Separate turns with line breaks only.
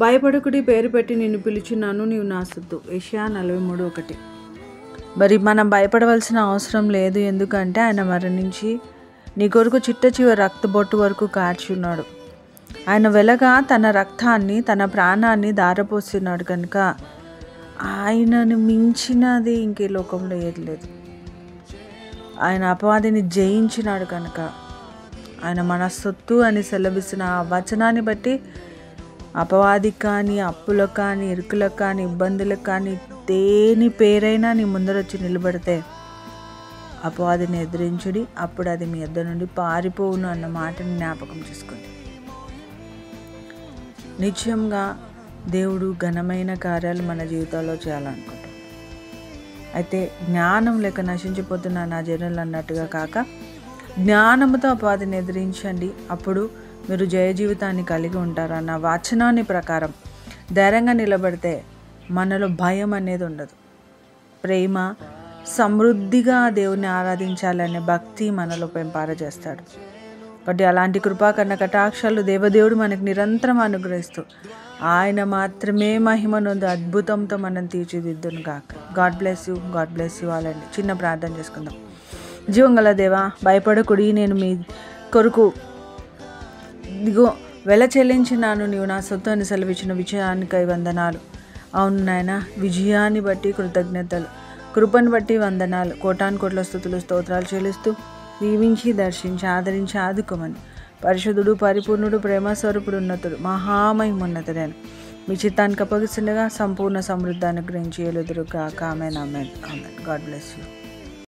భయపడకుడి, పేరు పెట్టి నిన్ను పిలుచున్నాను, నీవు నా సొత్తు. యెషయా 43:1. మరి మనం భయపడవలసిన అవసరం లేదు. ఎందుకంటే ఆయన మరణించి నీ కొరకు చిట్ట చివరి రక్తబొట్టు వరకు కార్చున్నాడు. ఆయన వెలగా తన రక్తాన్ని, తన ప్రాణాన్ని ధారపోస్తున్నాడు కనుక ఆయనను మించినది ఇంకే లోకంలో ఏది లేదు. ఆయన అపవాదిని జయించినాడు కనుక ఆయన మన సొత్తు అని సెలవిస్తున్న ఆ వచనాన్ని బట్టి అపవాదికి కానీ, అప్పులకు కానీ, ఇరుకులకు కానీ, ఇబ్బందులకు కానీ దేని పేరైనా నీ ముందరొచ్చి నిలబడితే అపవాదిని ఎదిరించుడి, అప్పుడు అది మీ యొద్ద నుండి పారిపోవును అన్న మాటని జ్ఞాపకం చేసుకోండి. నిశ్చయంగా దేవుడు ఘనమైన కార్యాలు మన జీవితాల్లో చేయాలనుకుంటాం. అయితే జ్ఞానం లేక నశించిపోతున్న నా జనులు అన్నట్టుగా కాక జ్ఞానముతో అపవాదిని ఎదిరించండి, అప్పుడు మీరు జయ జీవితాన్ని కలిగి ఉంటారు అన్న వచనాన్ని ప్రకారం ధైర్యంగా నిలబడితే మనలో భయం అనేది ఉండదు. ప్రేమ సమృద్ధిగా దేవుని ఆరాధించాలనే భక్తి మనలో పెంపారజేస్తాడు. కాబట్టి అలాంటి కృపాకరణ కటాక్షాలు దేవదేవుడు మనకు నిరంతరం అనుగ్రహిస్తూ ఆయన మాత్రమే మహిమ నొందు అద్భుతంతో మనం తీర్చిదిద్దును గాక. గాడ్ బ్లెస్ యూ వాళ్ళండి. చిన్న ప్రార్థన చేసుకుందాం. జీవంగల దేవా, భయపడకుడి, నేను మీ కొరకు ఇదిగో వెల చెల్లించినాను, నీవు నా సొత్తు అని సెలవిచ్చిన విజయానికై వందనాలు. అవును నాయన, విజయాన్ని బట్టి కృతజ్ఞతలు, కృపను బట్టి వందనాలు. కోటాను కోట్ల స్తుతులు స్తోత్రాలు చెల్లిస్తూ దీవించి, దర్శించి, ఆదరించి, ఆదుకోమని పరిశుద్ధుడు, పరిపూర్ణుడు, ప్రేమస్వరూపుడు, ఉన్నతుడు, మహామహిమోన్నతుడైన మీ చిత్తానికి అప్పగిస్తుండగా సంపూర్ణ సమృద్ధాన్ని గ్రహించి ఎలుదురుగా. ఆమేన్. God bless you.